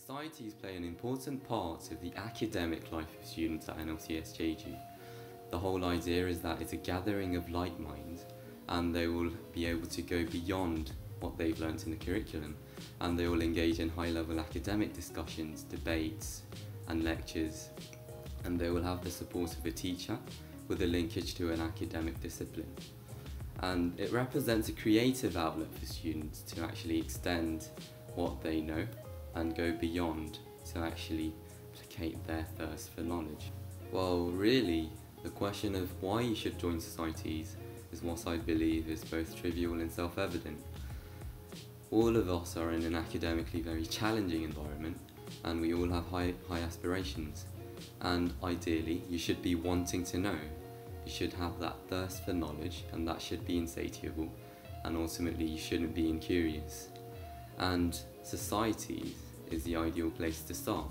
Societies play an important part of the academic life of students at NLCS Jeju. The whole idea is that it's a gathering of like minds and they will be able to go beyond what they've learnt in the curriculum, and they will engage in high-level academic discussions, debates and lectures, and they will have the support of a teacher with a linkage to an academic discipline. And it represents a creative outlet for students to actually extend what they know and go beyond to actually placate their thirst for knowledge. Well, really, the question of why you should join societies is what I believe is both trivial and self-evident. All of us are in an academically very challenging environment and we all have high aspirations, and ideally you should be wanting to know. You should have that thirst for knowledge and that should be insatiable, and ultimately you shouldn't be incurious. And societies is the ideal place to start.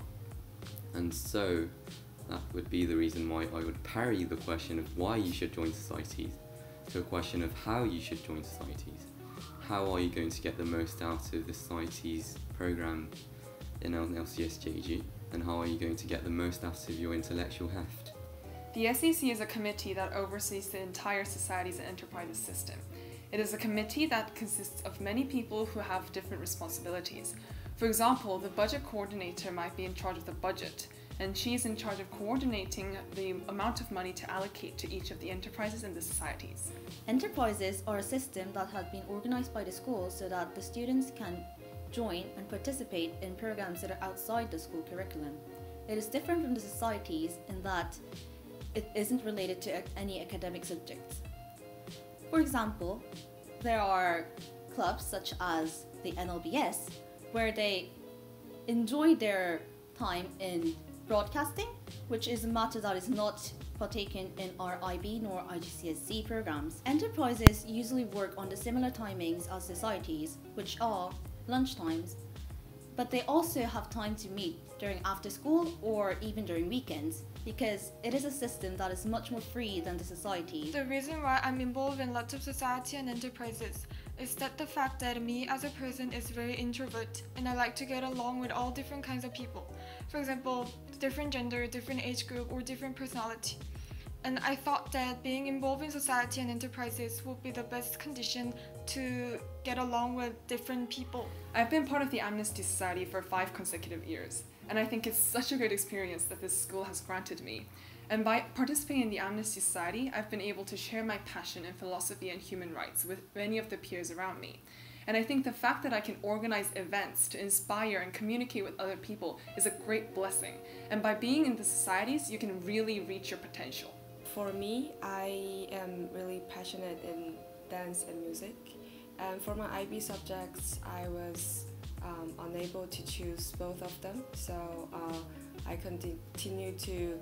And so that would be the reason why I would parry the question of why you should join societies to a question of how you should join societies. How are you going to get the most out of the society's programme in NLCS Jeju, and how are you going to get the most out of your intellectual heft? The SEC is a committee that oversees the entire societies and enterprises system. It is a committee that consists of many people who have different responsibilities. For example, the budget coordinator might be in charge of the budget, and she is in charge of coordinating the amount of money to allocate to each of the enterprises and the societies. Enterprises are a system that has been organized by the schools so that the students can join and participate in programs that are outside the school curriculum. It is different from the societies in that it isn't related to any academic subjects. For example, there are clubs such as the NLCS where they enjoy their time in broadcasting, which is a matter that is not partaken in our IB nor IGCSE programs. Enterprises usually work on the similar timings as societies, which are lunchtimes, but they also have time to meet during after school or even during weekends, because it is a system that is much more free than the society. The reason why I'm involved in lots of society and enterprises is that the fact that me as a person is very introvert and I like to get along with all different kinds of people. For example, different gender, different age group, or different personality. And I thought that being involved in society and enterprises would be the best condition to get along with different people. I've been part of the Amnesty Society for 5 consecutive years, and I think it's such a great experience that this school has granted me. And by participating in the Amnesty Society, I've been able to share my passion in philosophy and human rights with many of the peers around me. And I think the fact that I can organize events to inspire and communicate with other people is a great blessing. And by being in the societies, you can really reach your potential. For me, I am really passionate in dance and music. And for my IB subjects, I was unable to choose both of them. So I continue to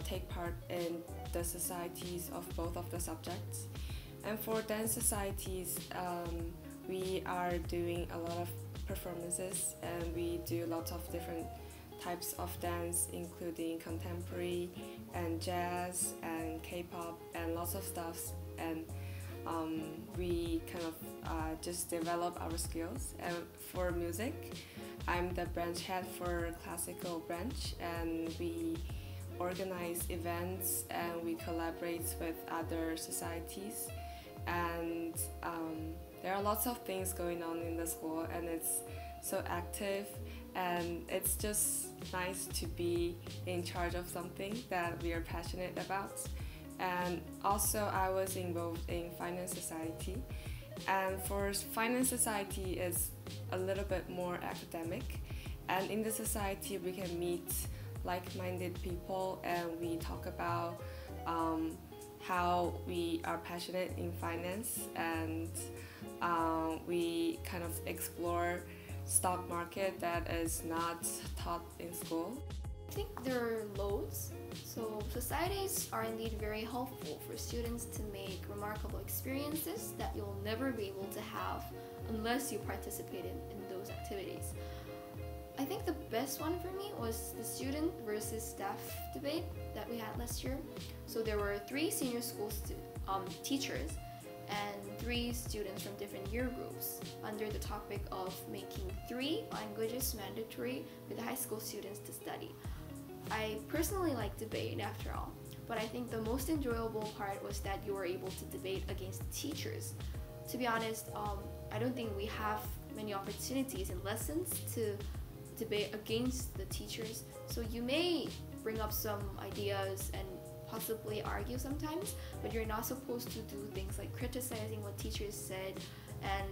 take part in the societies of both of the subjects. And for dance societies, we are doing a lot of performances and we do lots of different types of dance, including contemporary and jazz and K-pop and lots of stuff. And we kind of just develop our skills. And for music, I'm the branch head for classical branch, and we organize events and we collaborate with other societies. And there are lots of things going on in the school, and it's so active, and it's just nice to be in charge of something that we are passionate about. And also I was involved in finance society, and for finance society is a little bit more academic, and in the society we can meet like-minded people and we talk about how we are passionate in finance, and we kind of explore stock market that is not taught in school. I think there are loads. So societies are indeed very helpful for students to make remarkable experiences that you'll never be able to have unless you participate in those activities. I think the best one for me was the student versus staff debate that we had last year. So there were 3 senior school teachers, and 3 students from different year groups under the topic of making 3 languages mandatory for the high school students to study. I personally like debate after all, but I think the most enjoyable part was that you were able to debate against teachers. To be honest, I don't think we have many opportunities in lessons to debate against the teachers, so you may bring up some ideas and possibly argue sometimes, but you're not supposed to do things like criticizing what teachers said. And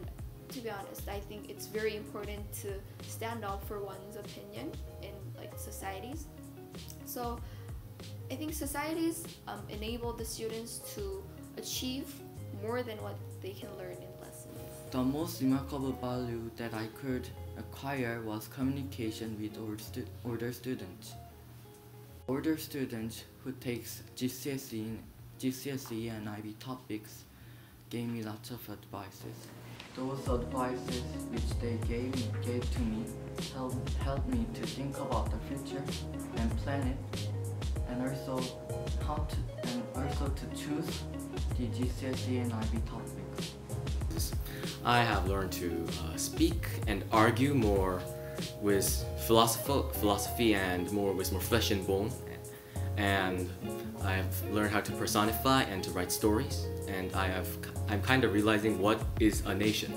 to be honest, I think it's very important to stand up for one's opinion in like societies. So I think societies enable the students to achieve more than what they can learn in lessons. The most remarkable value that I could acquire was communication with older students. Older students who takes GCSE and IB topics gave me lots of advices. Those advices which they gave to me helped me to think about the future and plan it, and also to choose the GCSE and IB topics. I have learned to speak and argue more with philosophy and more flesh and bone, and I've learned how to personify and to write stories, and I'm kind of realizing what is a nation.